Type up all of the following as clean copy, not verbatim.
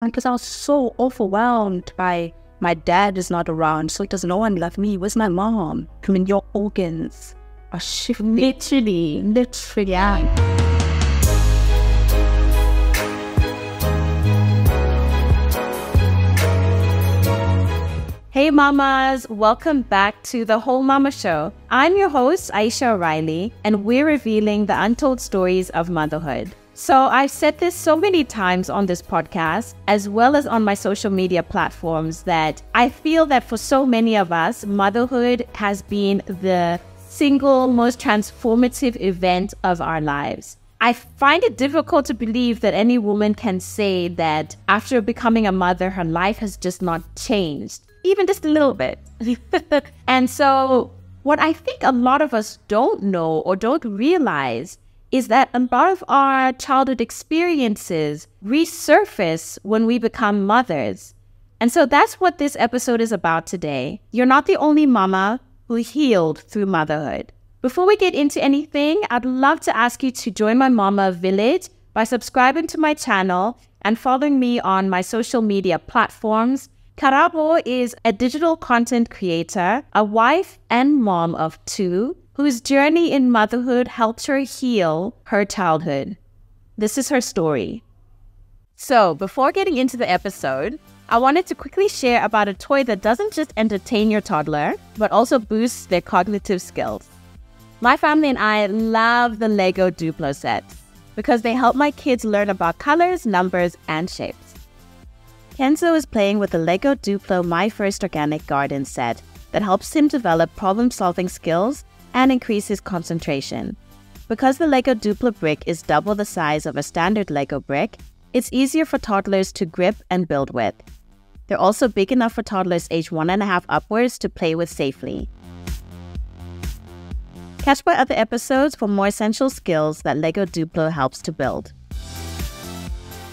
Because I was so overwhelmed by my dad is not around, so does no one love me? Where's my mom? I mean, your organs are shifting. Literally. Yeah. Hey mamas, welcome back to the Whole Mama Show. I'm your host, Aisha O'Reilly, and we're revealing the untold stories of motherhood. So I've said this so many times on this podcast, as well as on my social media platforms, that I feel that for so many of us, motherhood has been the single most transformative event of our lives. I find it difficult to believe that any woman can say that after becoming a mother, her life has just not changed, even just a little bit. And so what I think a lot of us don't know or don't realize is that a lot of our childhood experiences resurface when we become mothers. And so that's what this episode is about today. You're not the only mama who healed through motherhood. Before we get into anything, I'd love to ask you to join my mama village by subscribing to my channel and following me on my social media platforms. Karabo is a digital content creator, a wife and mom of two, whose journey in motherhood helped her heal her childhood. This is her story. So, before getting into the episode, I wanted to quickly share about a toy that doesn't just entertain your toddler, but also boosts their cognitive skills. My family and I love the Lego Duplo sets because they help my kids learn about colors, numbers, and shapes. Kenzo is playing with the Lego Duplo My First Organic Garden set that helps him develop problem-solving skills and increase his concentration. Because the Lego Duplo brick is double the size of a standard Lego brick, it's easier for toddlers to grip and build with. They're also big enough for toddlers age 1.5 upwards to play with safely. Catch my other episodes for more essential skills that Lego Duplo helps to build.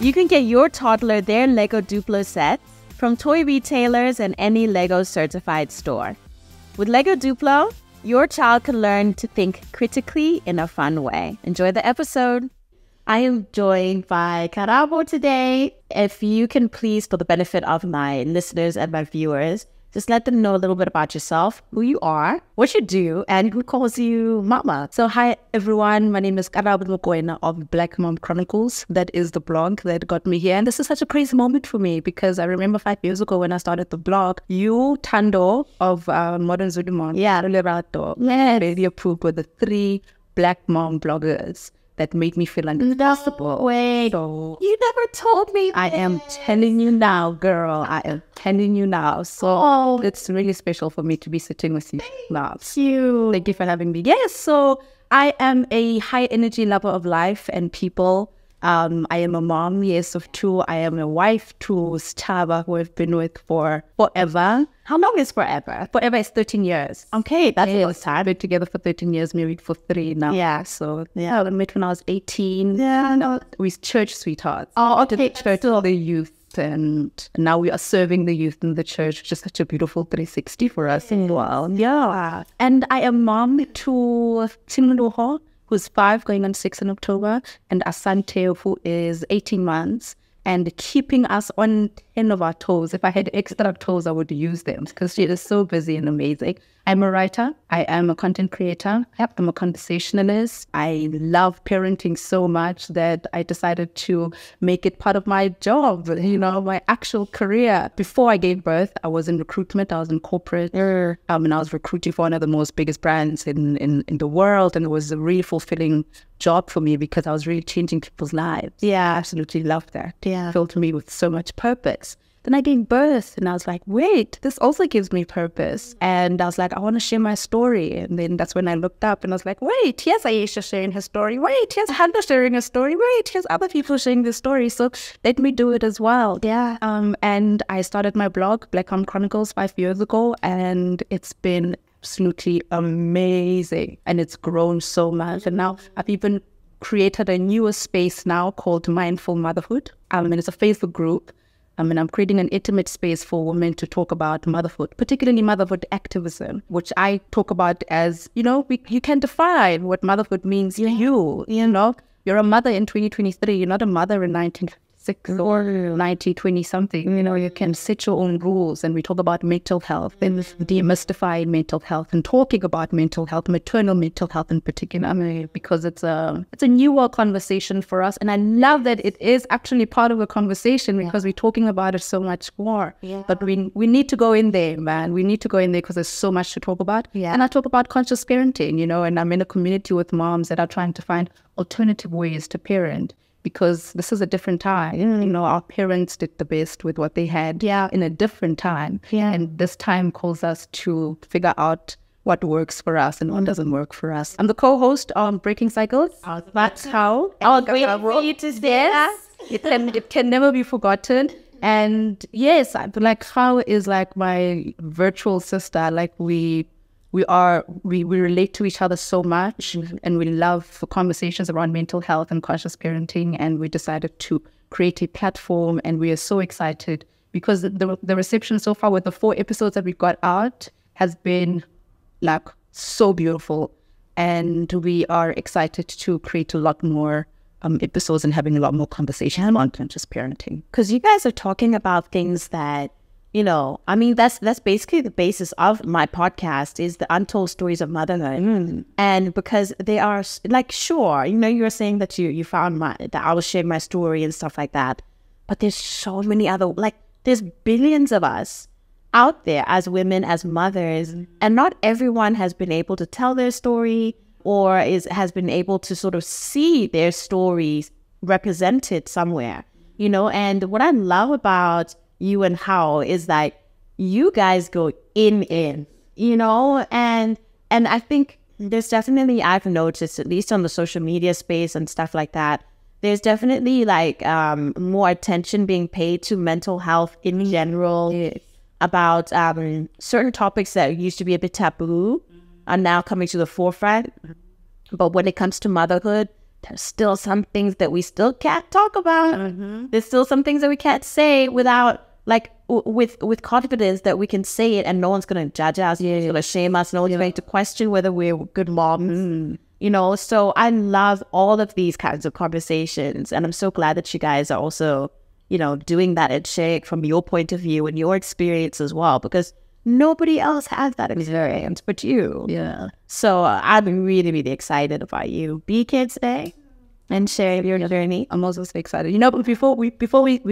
You can get your toddler their Lego Duplo sets from toy retailers and any Lego certified store. With Lego Duplo, your child can learn to think critically in a fun way. Enjoy the episode. I am joined by Karabo today. If you can please, for the benefit of my listeners and my viewers, just let them know a little bit about yourself, who you are, what you do, and who calls you mama. So hi everyone, my name is Karabo Mokoena of Black Mom Chronicles. That is the blog that got me here. And this is such a crazy moment for me because I remember 5 years ago when I started the blog, you, Tando of Modern Zulu Mom, really approved with the 3 Black Mom bloggers that made me feel uncomfortable. No, wait. So, you never told me this. I am telling you now, girl. I am telling you now. So it's really special for me to be sitting with you now. Thank you. Thank you for having me. Yes, so I am a high energy lover of life and people. I am a mom, yes, of 2. I am a wife to Stava, who I've been with for forever. How long is forever? Forever is 13 years. Okay, that's a long time. Been together for 13 years, married for 3 now. Yeah. So, yeah, I met when I was 18. Yeah, no. We're church sweethearts. Oh, okay. The church for the youth. And now we are serving the youth in the church, which is such a beautiful 360 for us as well. Yeah. And I am mom to Timluho, who's 5, going on 6 in October, and Asante, who is 18 months, and keeping us on 10 of our toes. If I had extra toes, I would use them because she is so busy and amazing. I'm a writer. I am a content creator. I'm a conversationalist. I love parenting so much that I decided to make it part of my job, my actual career. Before I gave birth, I was in recruitment. I was in corporate. And I was recruiting for one of the most biggest brands in the world. And it was a really fulfilling job for me because I was really changing people's lives. Yeah. I absolutely loved that. Yeah. It filled me with so much purpose. Then I gave birth and I was like, wait, this also gives me purpose. And I was like, I want to share my story. And then that's when I looked up and I was like, wait, here's Aisha sharing her story. Wait, here's Hannah sharing her story. Wait, here's other people sharing their story. So let me do it as well. Yeah. And I started my blog, Black Mom Chronicles, 5 years ago. And it's been absolutely amazing. And it's grown so much. And now I've even created a newer space now called Mindful Motherhood. And it's a Facebook group. And I'm creating an intimate space for women to talk about motherhood, particularly motherhood activism, which I talk about as, you can define what motherhood means to you. You're a mother in 2023. You're not a mother in 1956. 6 or 90, 20 something, you can set your own rules. And we talk about mental health and demystifying mental health and talking about mental health, maternal mental health in particular, because it's a newer conversation for us. And I love that it is actually part of a conversation because we're talking about it so much more. But we need to go in there, man. We need to go in there because there's so much to talk about. And I talk about conscious parenting, and I'm in a community with moms that are trying to find alternative ways to parent, because this is a different time. Our parents did the best with what they had in a different time. And this time calls us to figure out what works for us and what doesn't work for us. I'm the co-host on Breaking Cycles. That's how. It can never be forgotten. And yes, I feel like How is like my virtual sister. Like we relate to each other so much, and we love conversations around mental health and conscious parenting. And we decided to create a platform, and we are so excited because the reception so far with the 4 episodes that we got out has been like so beautiful, and we are excited to create a lot more episodes and having a lot more conversation on conscious parenting. Because you guys are talking about things that, that's basically the basis of my podcast, is the untold stories of motherhood. And because they are like, sure, you were saying that you found that I was sharing my story and stuff like that, but there's so many other, there's billions of us out there as women, as mothers, and not everyone has been able to tell their story or has been able to sort of see their stories represented somewhere, and what I love about you and How is that you guys go in, and I think there's definitely, I've noticed, at least on the social media space and stuff like that, there's definitely more attention being paid to mental health in general, about certain topics that used to be a bit taboo are now coming to the forefront. But when it comes to motherhood, there's still some things that we still can't talk about. There's still some things that we can't say without, with confidence that we can say it and no one's going to judge us, no one's going to shame us, no one's going to question whether we're good moms. So I love all of these kinds of conversations, and I'm so glad that you guys are also doing that and sharing from your point of view and your experience as well, because nobody else has that experience but you. So I'm really, really excited about you being here today and sharing your journey. I'm also so excited. Before we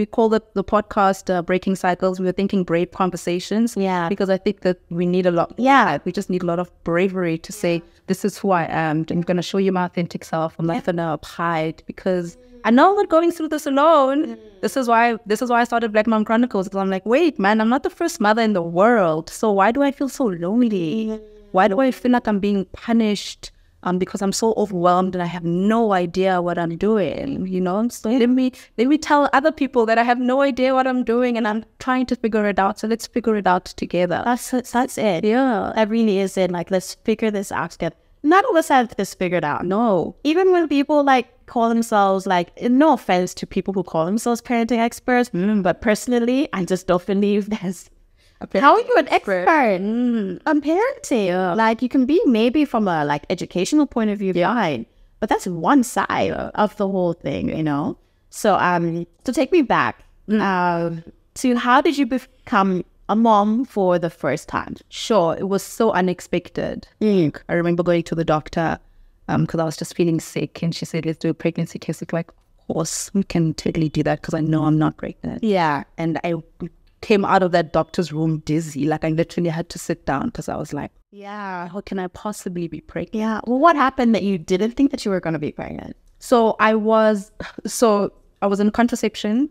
call the podcast Breaking Cycles, we were thinking brave conversations. Because I think that we need a lot. We just need a lot of bravery to say, this is who I am. I'm going to show you my authentic self. I'm not going to hide, because I know I'm not going through this alone. This is why I started Black Mom Chronicles, because I'm like, wait, man, I'm not the first mother in the world. So why do I feel so lonely? Why do I feel like I'm being punished? Because I'm so overwhelmed and I have no idea what I'm doing, So let me tell other people that I have no idea what I'm doing and I'm trying to figure it out. So let's figure it out together. That's it. That really is it. Let's figure this out together. None of us have this figured out. No. Even when people call themselves, no offense to people who call themselves parenting experts, but personally, I just don't believe there's. How are you an expert on parenting? You can be maybe from a educational point of view, fine, but that's one side of the whole thing, So take me back to how did you become a mom for the first time? Sure, it was so unexpected. I remember going to the doctor because I was just feeling sick, and she said, let's do a pregnancy test. Of course, we can totally do that because I know I'm not pregnant. And I came out of that doctor's room dizzy. I literally had to sit down because I was like, how can I possibly be pregnant? Well, what happened that you didn't think that you were going to be pregnant? So I was in contraception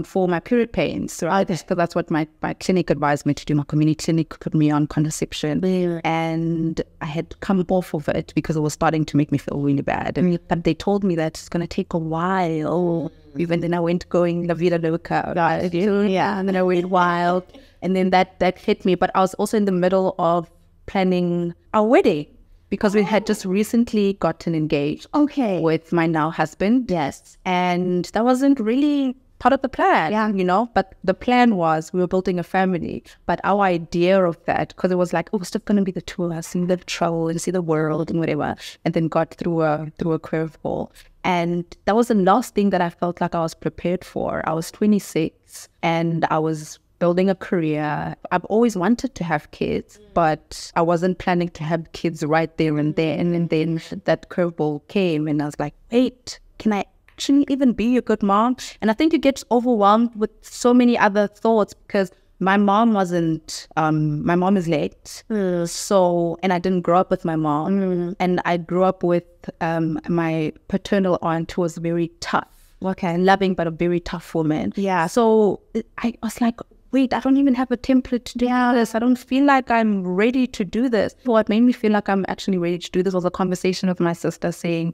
for my period pains. So that's what my clinic advised me to do. My community clinic put me on contraception. And I had come off of it because it was starting to make me feel really bad. But they told me that it's going to take a while. Even then I went going La Vida Loca. And then I went wild. And then that hit me. But I was also in the middle of planning our wedding, because we had just recently gotten engaged with my now husband. Yes. And that wasn't really part of the plan, you know. But the plan was we were building a family. But our idea of that, because it was like, oh, it's just going to be the two of us and live, travel and see the world and whatever. And then got through a curveball. And that was the last thing that I felt like I was prepared for. I was 26 and I was building a career. I've always wanted to have kids, but I wasn't planning to have kids right there and then. And then that curveball came and I was like, wait, can I actually even be a good mom? And I think you get overwhelmed with so many other thoughts because my mom wasn't, my mom is late. So, and I didn't grow up with my mom. And I grew up with my paternal aunt who was very tough. Okay. Loving, but a very tough woman. Yeah. So I was like, wait, I don't even have a template to do this. I don't feel like I'm ready to do this. What made me feel like I'm actually ready to do this was a conversation with my sister saying,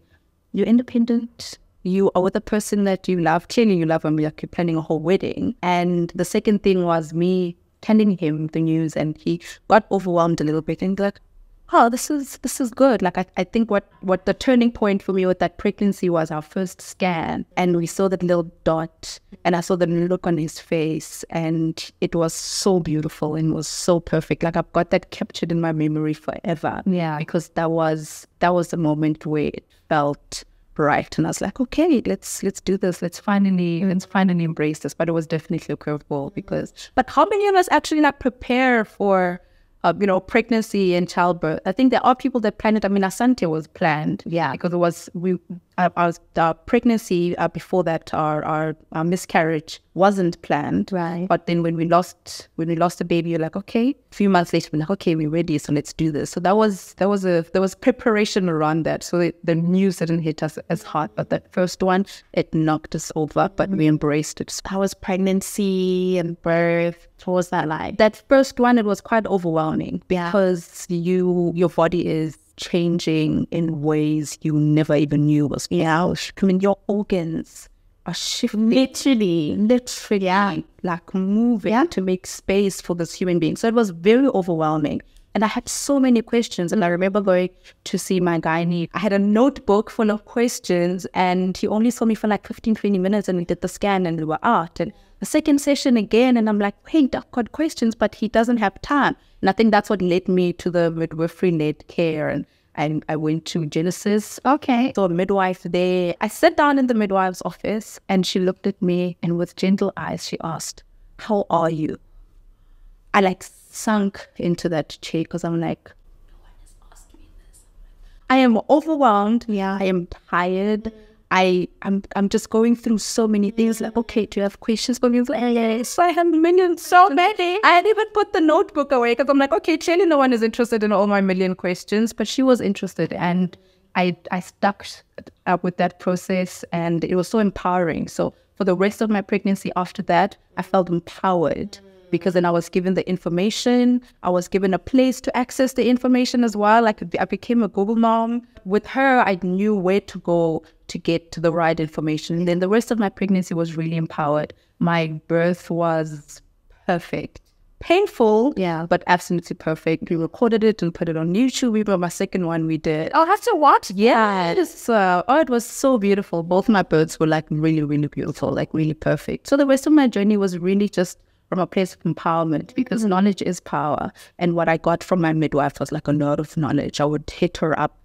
you're independent. You are with a person that you love. Clearly you love him. You're planning a whole wedding. And the second thing was me telling him the news, and he got overwhelmed a little bit and like, oh, this is good. Like I think what the turning point for me with that pregnancy was our first scan, and we saw that little dot, and I saw the look on his face, and it was so beautiful and was so perfect. Like I've got that captured in my memory forever. Yeah, because that was the moment where it felt right, and I was like, okay, let's do this. Let's finally embrace this. But it was definitely a curveball but how many of us actually like prepare for pregnancy and childbirth? I think there are people that plan it. I mean, Asante was planned, because it was our pregnancy before that, our miscarriage wasn't planned, right? But then when we lost the baby, you're like, okay. A few months later, we're like, okay, we're ready, so let's do this. So there was preparation around that. So the news didn't hit us as hard, but that first one, it knocked us over, but we embraced it. How was pregnancy and birth? What was that like? That first one, it was quite overwhelming because your body is changing in ways you never even knew was possible. I mean, your organs are shifting. Literally, like moving to make space for this human being. So it was very overwhelming. And I had so many questions. And I remember going to see my gynae. I had a notebook full of questions, and he only saw me for like 15, 20 minutes, and we did the scan and we were out. And the second session again, and I'm like, wait, I've got questions, but he doesn't have time. And I think that's what led me to the midwifery-led care. And I went to Genesis. Okay. So a midwife there. I sat down in the midwife's office, and she looked at me, and with gentle eyes, she asked, how are you? I like sunk into that chair because I'm like, no one has asked me this. I am overwhelmed. Yeah. I am tired. I'm just going through so many things. Like, okay, do you have questions for me? Like, yes, I have millions, so many. I hadn't even put the notebook away because I'm like, okay, clearly no one is interested in all my million questions, but she was interested, and I stuck up with that process, and it was so empowering. So for the rest of my pregnancy after that, I felt empowered. Because then I was given the information, I was given a place to access the information as well. Like I became a Google mom. With her, I knew where to go to get to the right information. And then the rest of my pregnancy was really empowered. My birth was perfect. Painful, but absolutely perfect. We recorded it and put it on YouTube. We were my second one we did. I'll have to watch. Yes. It was so beautiful. Both my births were like really, really beautiful, like really perfect. So the rest of my journey was really just from a place of empowerment, because knowledge is power. And what I got from my midwife was like a lot of knowledge. I would hit her up,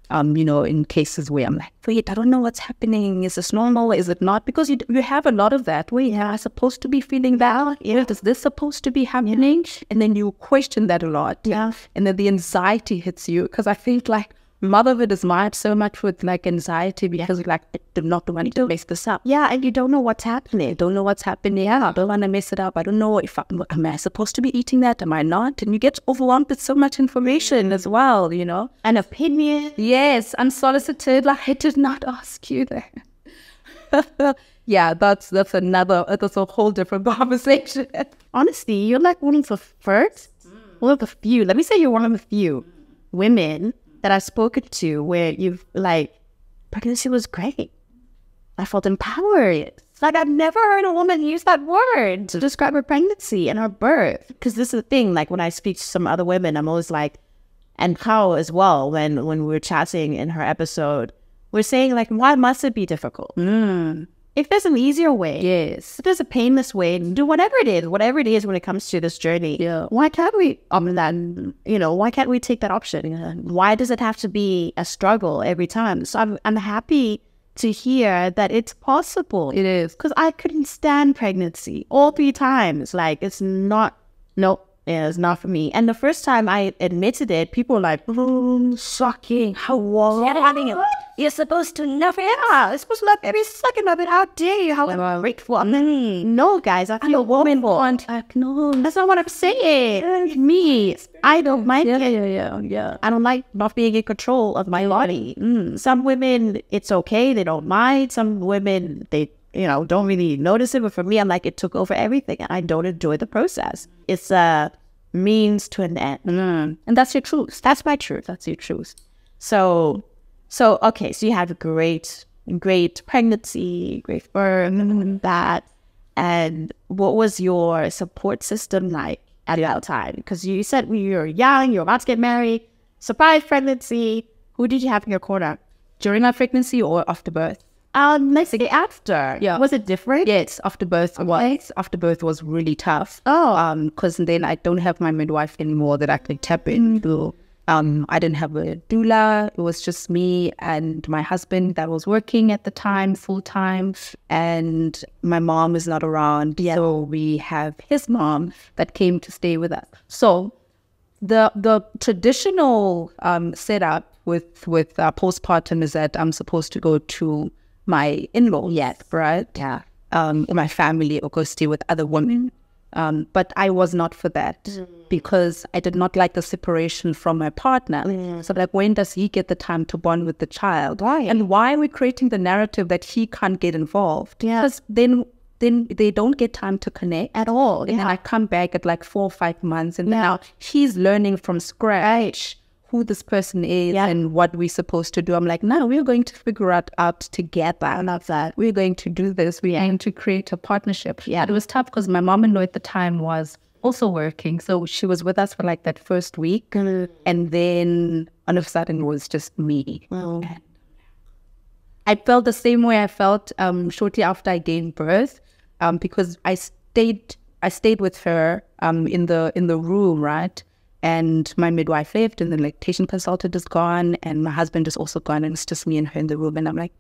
in cases where I'm like, wait, I don't know what's happening. Is this normal? Is it not? Because you have a lot of that. Wait, am I supposed to be feeling that? Is this supposed to be happening? And then you question that a lot. And then the anxiety hits you, because I think like motherhood is marred so much with like anxiety, because like I do not want to mess this up. And you don't know what's happening. I don't know what's happening. I don't want to mess it up. I don't know if am I supposed to be eating that? Am I not? And you get overwhelmed with so much information as well, An opinion. Yes, unsolicited. Like I did not ask you that. That's a whole different conversation. Honestly, you're like one of the first, one of the few. Let me say you're one of the few women that I've spoken to where you've like, pregnancy was great. I felt empowered. Like I've never heard a woman use that word to describe her pregnancy and her birth. Because this is the thing, like when I speak to some other women, I'm always like, and Kao as well, when we were chatting in her episode, we're saying like, why must it be difficult? if there's an easier way, yes, if there's a painless way, do whatever it is when it comes to this journey. Yeah. Why can't we, why can't we take that option? Why does it have to be a struggle every time? So I'm happy to hear that it's possible. it is. Because I couldn't stand pregnancy all 3 times. Like, it's not for me. And the first time I admitted it, people were like, oh, shocking. How you're supposed to love it. Yeah, you're supposed to love every second of it. How dare you? How grateful. No, guys, I feel woman. No, that's not what I'm saying. Me, I don't mind it. Yeah. I don't like not being in control of my body. Some women, it's okay. They don't mind. Some women, they don't really notice it. But for me, I'm like, it took over everything. And I don't enjoy the process. It's a means to an end. And that's your truth. That's my truth. That's your truth. So okay. So you have a great pregnancy, great birth, that. And what was your support system like at that time? Because you said when you were young, you were about to get married, surprise pregnancy. Who did you have in your corner? During my pregnancy or after birth? Let's say after. Yeah. Was it different? Yes, after birth. Okay. After birth was really tough. Oh. Because then I don't have my midwife anymore that I could tap into. I didn't have a doula. It was just me and my husband that was working at the time, full time. And my mom is not around. Yeah. So we have his mom that came to stay with us. So the traditional setup with postpartum is that I'm supposed to go to my in-laws, Yes. right? Yeah. My family, or go stay with other women. But I was not for that because I did not like the separation from my partner. So like, when does he get the time to bond with the child? Why? And why are we creating the narrative that he can't get involved? Yeah. Because then they don't get time to connect At all. And then I come back at like 4 or 5 months, and Yeah. now he's learning from scratch who this person is and what we're supposed to do. I'm like, no, we're going to figure it out together. I love that. We're going to do this. We're going to create a partnership. Yeah. It was tough because my mom-in-law at the time was also working. So she was with us for like that first week. And then all of a sudden it was just me. Wow. I felt the same way I felt shortly after I gave birth, because I stayed with her in the room, right? And my midwife left, and the lactation consultant is gone, and my husband is also gone, and it's just me and her in the room. And I'm like,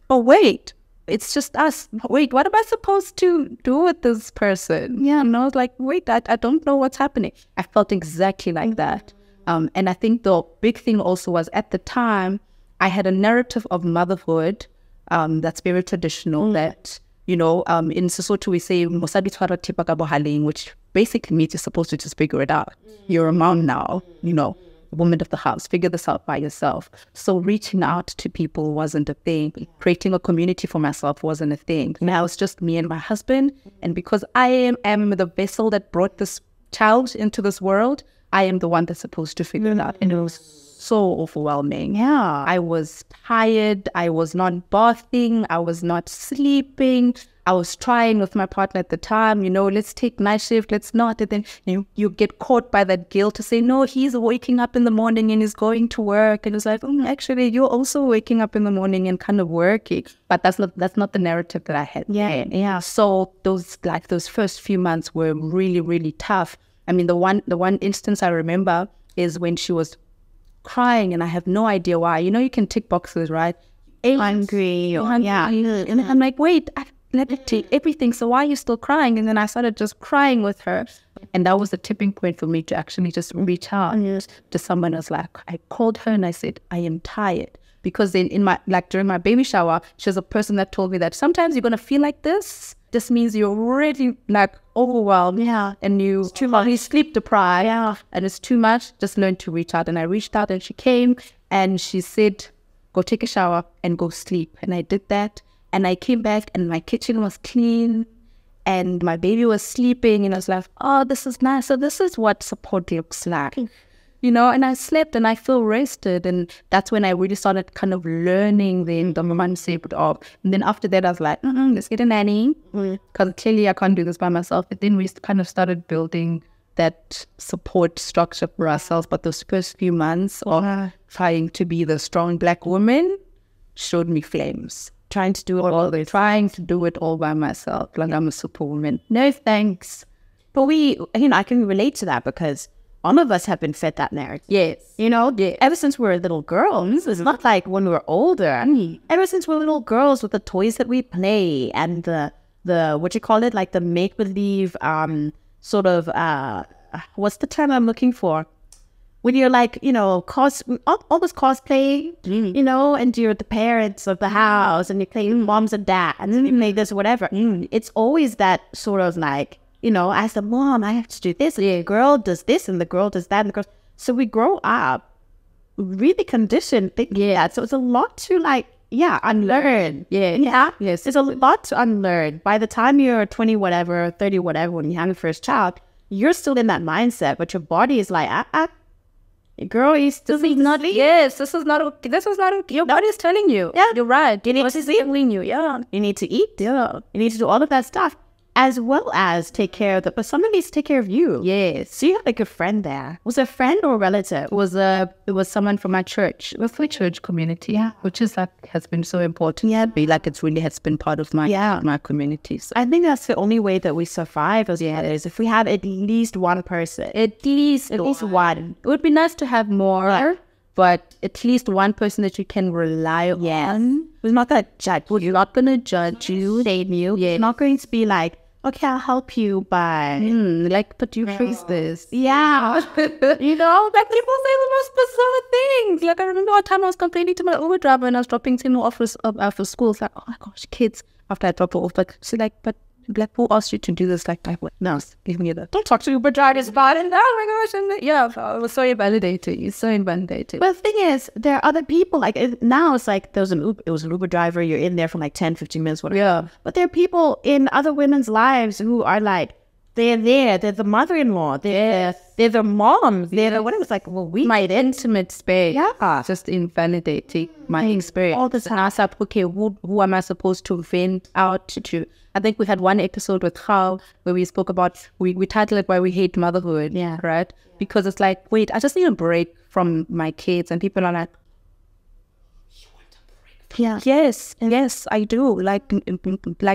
oh wait, it's just us. Wait, what am I supposed to do with this person? Yeah, and I was like, wait, I don't know what's happening. I felt exactly like that. And I think the big thing also was, at the time, I had a narrative of motherhood that's very traditional, that, in Sesotho we say, "Mosadi tshwara thipa ka bohaleng," which basically means you're supposed to just figure it out. You're a mom now, a woman of the house, figure this out by yourself. So reaching out to people wasn't a thing. Creating a community for myself wasn't a thing. Now it's just me and my husband. And because I am the vessel that brought this child into this world, I am the one that's supposed to figure it out. And it was so overwhelming. Yeah. I was tired. I was not bathing. I was not sleeping. I was trying with my partner at the time, let's take night shift, let's not. And then you get caught by that guilt to say, no, he's waking up in the morning and he's going to work. And it's like, actually, you're also waking up in the morning and kind of working. But that's not the narrative that I had. Yeah. So those first few months were really, really tough. I mean, the one instance I remember is when she was crying, and I have no idea why. You can tick boxes, right? Hungry. Yeah. And I'm like, wait, let me take everything. So why are you still crying? And then I started just crying with her. And that was the tipping point for me to actually just reach out to someone else. Like, I called her and I said, I am tired. Because then during my baby shower, she was a person that told me that sometimes you're going to feel like this. This means you're already overwhelmed. Yeah. And you too much. You sleep deprived. Yeah. And it's too much. Just learn to reach out. And I reached out, and she came and she said, go take a shower and go sleep. And I did that. And I came back and my kitchen was clean and my baby was sleeping, and I was like, oh, this is nice. So this is what support looks like. And I slept and I feel rested. And that's when I really started kind of learning the concept of. And then after that, I was like, let's get a nanny. Because clearly I can't do this by myself. But then we kind of started building that support structure for ourselves. But those first few months of trying to be the strong Black woman showed me flames. trying to do it all the time. Trying to do it all by myself, like I'm a superwoman. No thanks. But I can relate to that because all of us have been fed that narrative. Yes. Ever since we were little girls. It's not like when we were older. Ever since we were little girls with the toys that we play and the what you call it, like the make-believe sort of, what's the term I'm looking for? When you're like, almost cosplay, and you're the parents of the house and you play moms and dads and you play this, whatever. It's always that sort of like, as the mom, I have to do this. And the girl does this and the girl does that. And the girl. So we grow up really conditioned. So it's a lot to unlearn. Yes. It's a lot to unlearn. By the time you're 20, whatever, 30, whatever, when you have your first child, you're still in that mindset, but your body is like, girl, you still this is not okay. Yes, this is not okay. This is not okay. Your body's telling you. Yeah, you're right. You need to sleep. Telling you. Yeah, you need to eat. Yeah, you need to do all of that stuff, as well as take care of but somebody needs to take care of you. Yes. So you had like a friend there. Was it a friend or a relative? It was someone from my church. It was my church community, which is has been so important. Yeah, it's really has been part of my community. So I think that's the only way that we survive as mothers, if we have at least one person. At least one. It would be nice to have more, but at least one person that you can rely on. Who's not going to judge. Who's not going to judge you, save you. Yeah. Not going to be like, okay, I'll help you, but but you face this. Yeah. Like people say the most bizarre things. Like I remember one time I was complaining to my Uber driver and I was dropping Tino off after school. It's like, oh my gosh, kids, after I drop her off. But she's like, but who asked you to do this? Like, no, give me that. Don't talk to Uber drivers about it. Oh my gosh. Yeah, it was so invalidating. It's so invalidating. But the thing is, there are other people, now it's like it was an Uber driver, you're in there for like 10, 15 minutes, whatever. Yeah. But there are people in other women's lives who are like, they're the mother-in-law, they're the moms, my intimate space. Yeah. Just invalidating my experience. All the time. And I was like, okay, who am I supposed to vent out to? I think we had one episode with Khao where we spoke about, we titled it Why We Hate Motherhood. Yeah. Right? Because it's like, wait, I just need a break from my kids. And people are like, you want a break? Yeah. Yes, I do. Like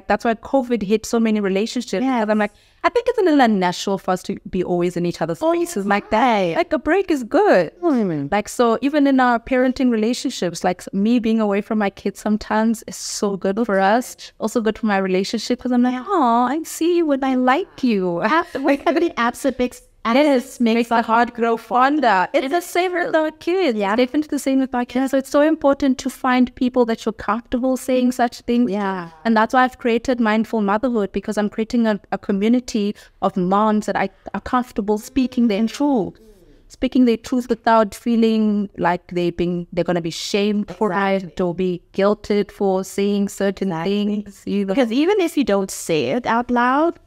that's why COVID hit so many relationships. Yeah. Because I'm like, I think it's a little unnatural for us to be always in each other's faces like that. Like a break is good. Like, so even in our parenting relationships, like me being away from my kids sometimes is so good for us. Also good for my relationship because I'm like, oh, I see you when I like you. Having absent makes the heart grow fonder. It's the same with our kids. Yeah, definitely the same with our kids. So it's so important to find people that you're comfortable saying such things. Yeah. And that's why I've created Mindful Motherhood, because I'm creating a community of moms that are comfortable speaking their truth. Speaking their truth without feeling like they're going to be shamed for it or be guilted for saying certain things. Because even if you don't say it out loud,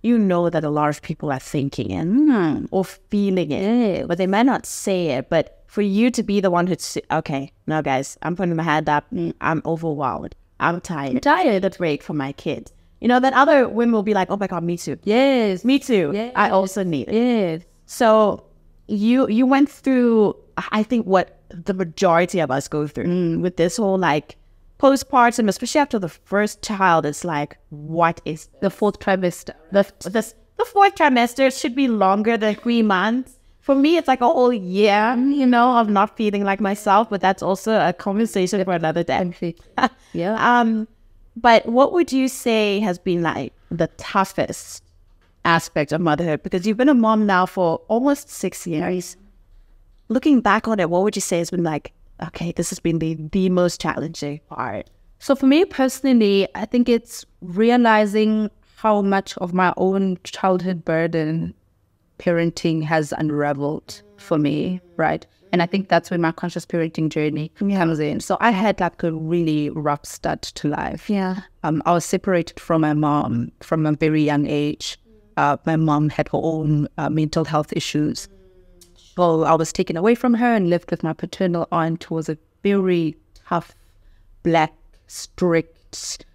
you know that a lot of people are thinking it or feeling it, but they might not say it. But for you to be the one who's, okay, no guys, I'm putting my hand up. I'm overwhelmed. I'm tired. To break for my kids. That other women will be like, oh my God, me too. Yes. Me too. Yes. I also need it. Yes. So you went through, I think, what the majority of us go through with this whole postpartum, especially after the first child. It's like, what is the fourth trimester? The fourth trimester should be longer than 3 months. For me, it's like a whole year, of not feeling like myself. But that's also a conversation for another day. Yeah. But what would you say has been like the toughest aspect of motherhood? Because you've been a mom now for almost 6 years. Looking back on it, what would you say has been like, okay, this has been the most challenging part? So for me personally, I think it's realizing how much of my own childhood burden parenting has unraveled for me, right? And I think that's where my conscious parenting journey comes in. So I had like a really rough start to life. Yeah. I was separated from my mom from a very young age. My mom had her own mental health issues. So I was taken away from her and lived with my paternal aunt, who was a very tough, black, strict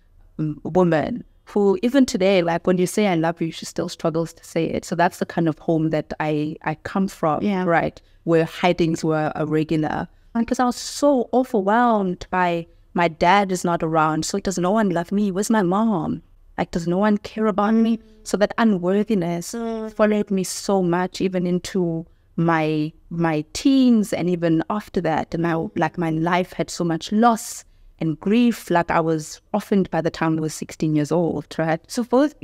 woman who even today, like when you say I love you, she still struggles to say it. So that's the kind of home that I come from, right? Where hidings were irregular. Because I was so overwhelmed by my dad is not around, so does no one love me? Where's my mom? Like, does no one care about me? So that unworthiness followed me so much, even into my teens and even after that. And my life had so much loss and grief. Like, I was orphaned by the time I was 16 years old, right? So both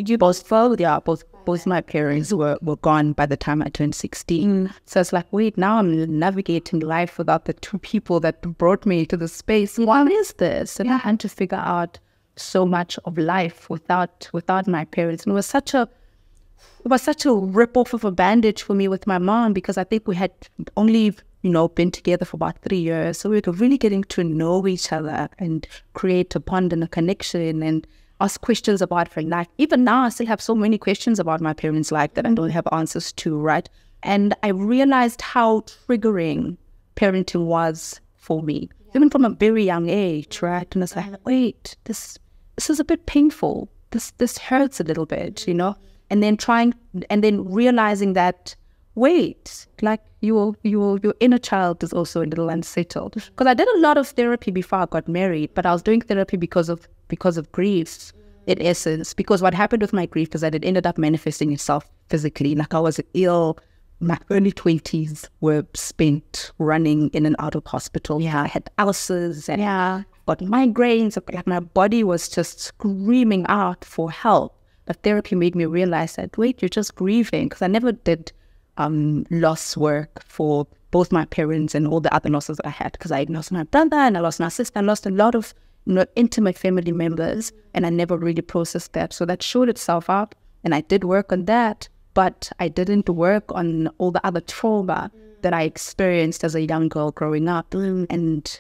my parents were gone by the time I turned 16. So it's like, wait, now I'm navigating life without the two people that brought me to the space. What is this? And I had to figure out so much of life without my parents. And it was such a rip-off of a bandage for me with my mom, because I think we had only been together for about 3 years. So we were really getting to know each other and create a bond and a connection and ask questions about her life. Even now, I still have so many questions about my parents' life that I don't have answers to, right? And I realized how triggering parenting was for me, even from a very young age, right? And I was like, wait, this is a bit painful. This hurts a little bit, And then realizing that, wait, like your inner child is also a little unsettled. Because I did a lot of therapy before I got married, but I was doing therapy because of grief, in essence. Because what happened with my grief is that it ended up manifesting itself physically. Like, I was ill. My early 20s were spent running in and out of hospital. Yeah, I had ulcers and got migraines. Like, my body was just screaming out for help. But therapy made me realize that, wait, you're just grieving. Because I never did loss work for both my parents and all the other losses I had, because I lost my brother and I lost my sister. I lost a lot of intimate family members, and I never really processed that. So that showed itself up, and I did work on that, but I didn't work on all the other trauma that I experienced as a young girl growing up. And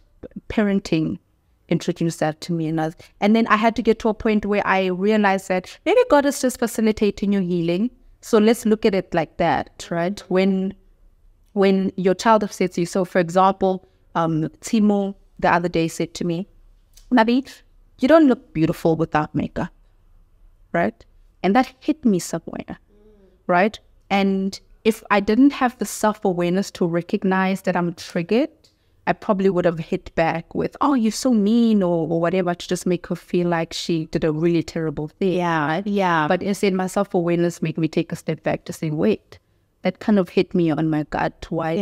parenting introduced that to me. And then I had to get to a point where I realized that maybe God is just facilitating your healing. So let's look at it like that, right? When your child upsets you. So for example, Timo the other day said to me, Nabi, you don't look beautiful without makeup, right? And that hit me somewhere, right? And if I didn't have the self-awareness to recognize that I'm triggered, I probably would have hit back with, oh, you're so mean or whatever, to just make her feel like she did a really terrible thing. Yeah. But instead, my self-awareness made me take a step back to say, wait, that kind of hit me on my gut. Why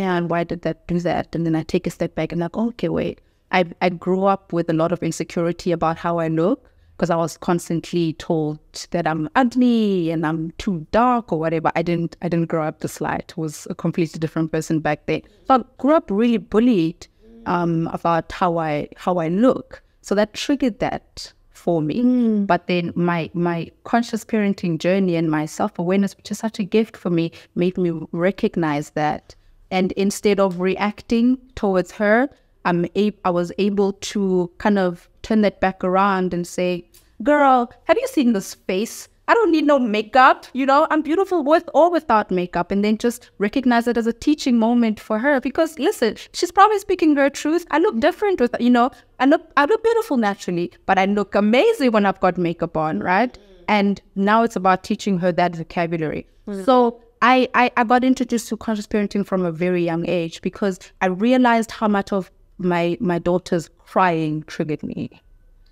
did that do that? And then I take a step back and like, okay, wait. I grew up with a lot of insecurity about how I look, because I was constantly told that I'm ugly and I'm too dark or whatever. I didn't grow up this light. I was a completely different person back then. So I grew up really bullied about how I look. So that triggered that for me. But then my conscious parenting journey and my self-awareness, which is such a gift for me, made me recognize that. And instead of reacting towards her, I was able to kind of turn that back around and say, girl, have you seen this face? I don't need no makeup, I'm beautiful with or without makeup. And then just recognize it as a teaching moment for her, because listen, she's probably speaking her truth. I look different with, I look beautiful naturally, but I look amazing when I've got makeup on, right? And now it's about teaching her that vocabulary. So I got introduced to conscious parenting from a very young age, because I realized how much of my daughter's crying triggered me.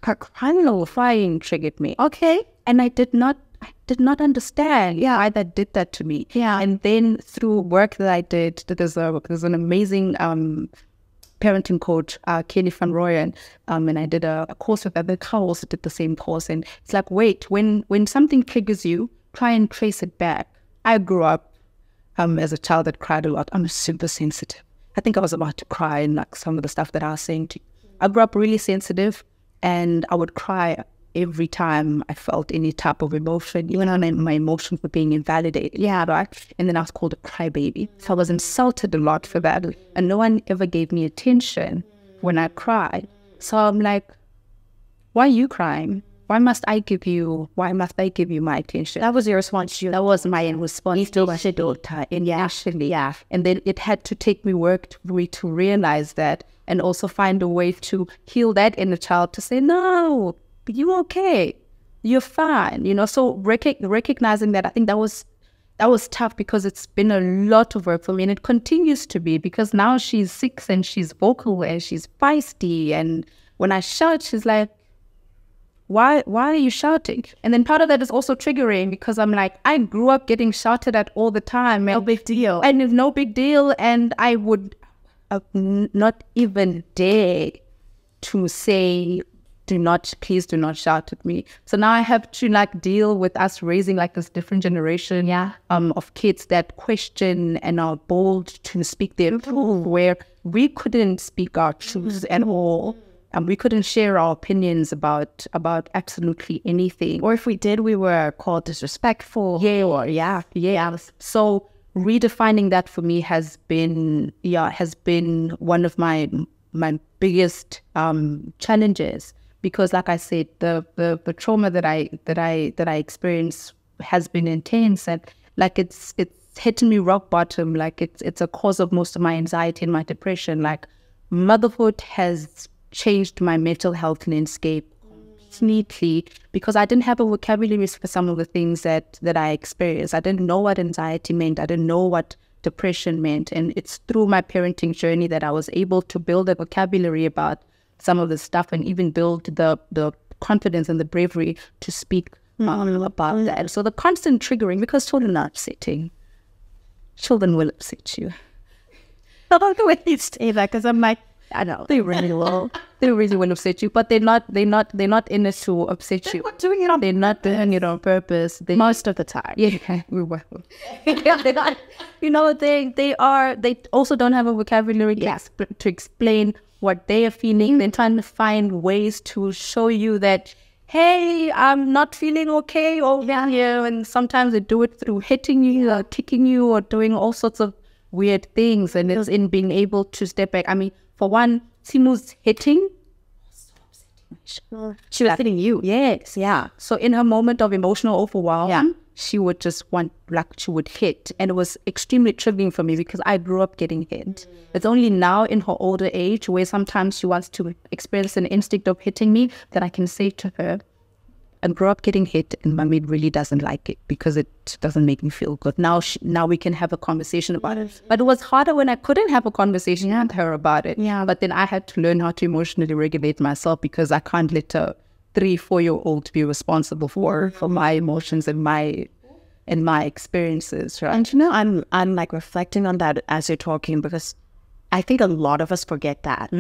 Her crying triggered me. Okay. And I did not understand why that did that to me. Yeah. And then through work that I did, there's an amazing parenting coach, Kenny Van Rooyen, and I did a course with other couples that did the same course. And it's like, wait, when something triggers you, try and trace it back. I grew up as a child that cried a lot. I'm super sensitive. I think I was about to cry in like some of the stuff that I was saying to you. I grew up really sensitive, and I would cry every time I felt any type of emotion, even when my emotions were being invalidated. Yeah, right? And then I was called a crybaby. So I was insulted a lot for that. And no one ever gave me attention when I cried. So I'm like, why are you crying? Why must I give you my attention? That was your response. That was my response to my daughter. And and then it had to take me work to realize that, and also find a way to heal that inner child to say, no, you're okay. You're fine. So recognizing that, I think that was tough, because it's been a lot of work for me, and it continues to be, because now she's 6 and she's vocal and she's feisty and when I shout, she's like, why are you shouting? And then part of that is also triggering because I'm like, I grew up getting shouted at all the time. No big deal. And it's no big deal. And I would not even dare to say, please do not shout at me. So now I have to like deal with us raising like this different generation of kids that question and are bold to speak their truth, where we couldn't speak our truths at all. And we couldn't share our opinions about absolutely anything. Or if we did, we were called disrespectful. Yeah. So redefining that for me has been one of my biggest challenges. Because, like I said, the trauma that I experienced has been intense, and like it's hitting me rock bottom. Like it's a cause of most of my anxiety and my depression. Like motherhood has changed my mental health landscape completely because I didn't have a vocabulary for some of the things that I experienced. I didn't know what anxiety meant. I didn't know what depression meant, and it's through my parenting journey that I was able to build a vocabulary about some of the stuff and even build the confidence and the bravery to speak about that. So the constant triggering, because children are upsetting. Children will upset you. I don't know when you say that because I'm like, I know they really will. They really will upset you, but they're not in it to upset you. They're not doing it on. They're not doing it on purpose. Most of the time. Yeah, we will. They're not. You know, they also don't have a vocabulary to explain what they are feeling. They're trying to find ways to show you that, hey, I'm not feeling okay over here. And sometimes they do it through hitting you or kicking you or doing all sorts of weird things. And it's in being able to step back. I mean, for one, Timu's hitting. She was hitting you. Yes. Yeah. So in her moment of emotional overwhelm, she would just she would hit. And it was extremely triggering for me because I grew up getting hit. It's only now in her older age where sometimes she wants to experience an instinct of hitting me that I can say to her, I grew up getting hit and mommy really doesn't like it because it doesn't make me feel good. Now we can have a conversation about it. But it was harder when I couldn't have a conversation with her about it. Yeah. But then I had to learn how to emotionally regulate myself because I can't let a 3-4-year-old be responsible for my emotions and my experiences. Right? And you know, I'm like reflecting on that as you're talking because I think a lot of us forget that.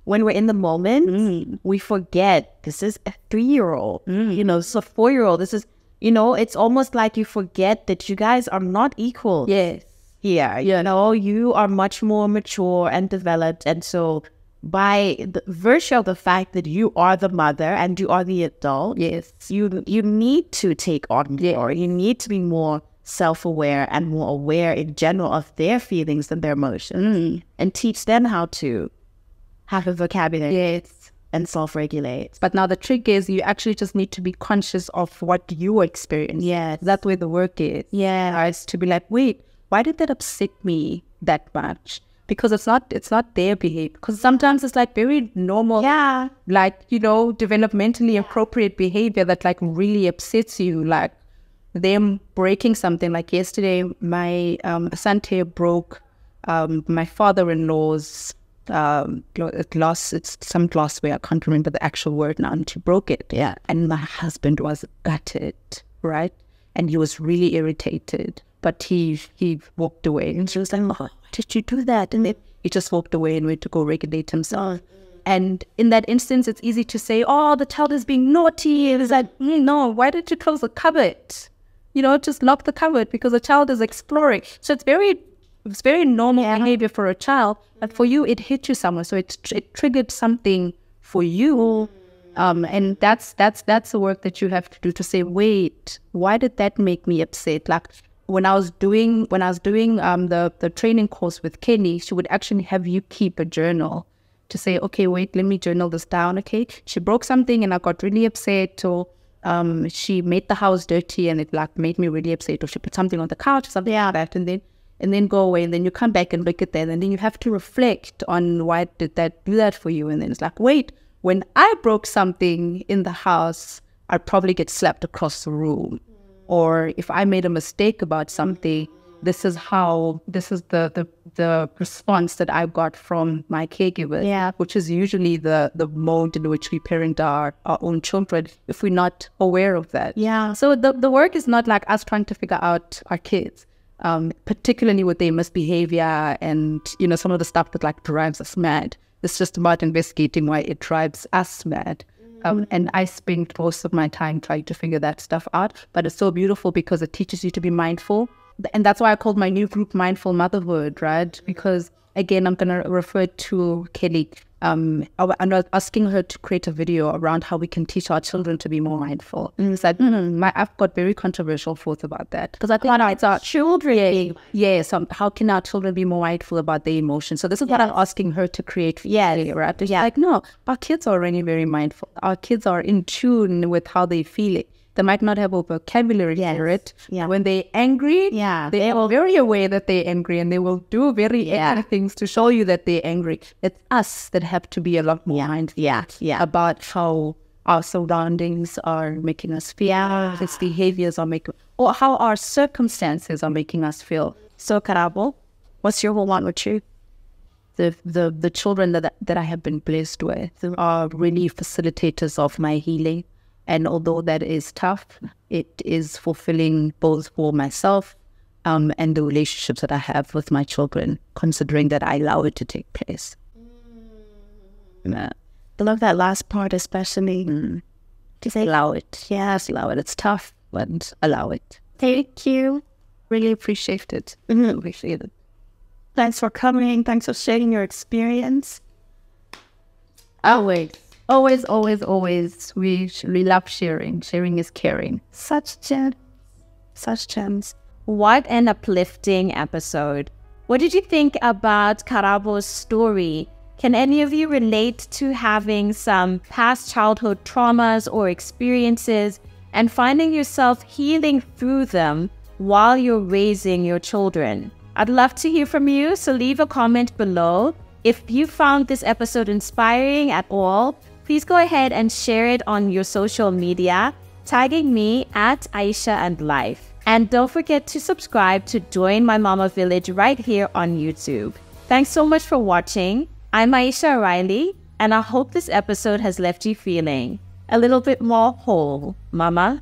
When we're in the moment, we forget this is a 3-year-old, you know, this is a 4-year-old. This is, you know, it's almost like you forget that you guys are not equal. Yes. Here, you know, you are much more mature and developed. And so by the virtue of the fact that you are the mother and you are the adult, yes, you need to take on more. You need to be more self-aware and more aware in general of their feelings and their emotions and teach them how to have a vocabulary and self-regulate. But now the trick is you actually just need to be conscious of what you experience. Yes. That's where the work is. Yeah. It's to be like, wait, why did that upset me that much? Because it's not their behavior. Because sometimes it's like very normal, like, you know, developmentally appropriate behavior that like really upsets you. Like them breaking something. Like yesterday, my Asante broke my father-in-law's glass. It's some glassware. I can't remember the actual word now. And she broke it. Yeah. And my husband was gutted, right? And he was really irritated. But he walked away. And she was like, oh, why did you do that? And then he just walked away and went to go regulate himself. And in that instance, it's easy to say, oh, the child is being naughty. It's like, no, why did you close the cupboard? You know, just lock the cupboard because the child is exploring. So it's very normal behavior for a child. But for you, it hit you somewhere. So it triggered something for you. And that's the work that you have to do to say, wait, why did that make me upset? Like when I was doing the training course with Kenny, she would actually have you keep a journal to say, okay, wait, let me journal this down. Okay, she broke something and I got really upset, or she made the house dirty and it like made me really upset, or she put something on the couch or something like that, and then go away, and then you come back and look at that, and then you have to reflect on why did that do that for you. And then it's like, wait, when I broke something in the house, I'd probably get slapped across the room. Or if I made a mistake about something, this is the response that I got from my caregivers, which is usually the mode in which we parent our own children if we're not aware of that. So the work is not like us trying to figure out our kids, particularly with their misbehavior and, you know, some of the stuff that like drives us mad. It's just about investigating why it drives us mad. And I spend most of my time trying to figure that stuff out. But it's so beautiful because it teaches you to be mindful. And that's why I called my new group Mindful Motherhood, right? Because, again, I'm going to refer to Kelly. I'm asking her to create a video around how we can teach our children to be more mindful. And it's like, I've got very controversial thoughts about that. Because I think it's our children. Yes, how can our children be more mindful about their emotions? So this is what I'm asking her to create for me, right? She's like, no, our kids are already very mindful. Our kids are in tune with how they feel it. They might not have a vocabulary for it. When they're angry, they are very aware that they're angry, and they will do very extra things to show you that they're angry. It's us that have to be a lot more mindful about how our surroundings are making us feel, its behaviors are making, or how our circumstances are making us feel. So, Karabo, what's your whole lot with you? The children that I have been blessed with are really facilitators of my healing. And although that is tough, it is fulfilling both for myself and the relationships that I have with my children, considering that I allow it to take place. I love that last part especially. To say allow it. Yes, allow it. It's tough, but allow it. Thank you. Really appreciate it. Appreciate it. Thanks for coming. Thanks for sharing your experience. Always. Always, always, always. We love sharing. Sharing is caring. Such gems. Such gems. What an uplifting episode. What did you think about Karabo's story? Can any of you relate to having some past childhood traumas or experiences and finding yourself healing through them while you're raising your children? I'd love to hear from you, so leave a comment below. If you found this episode inspiring at all, please go ahead and share it on your social media, tagging me at Aisha and Life. And don't forget to subscribe to join my Mama Village right here on YouTube. Thanks so much for watching. I'm Aisha Riley, and I hope this episode has left you feeling a little bit more whole, Mama.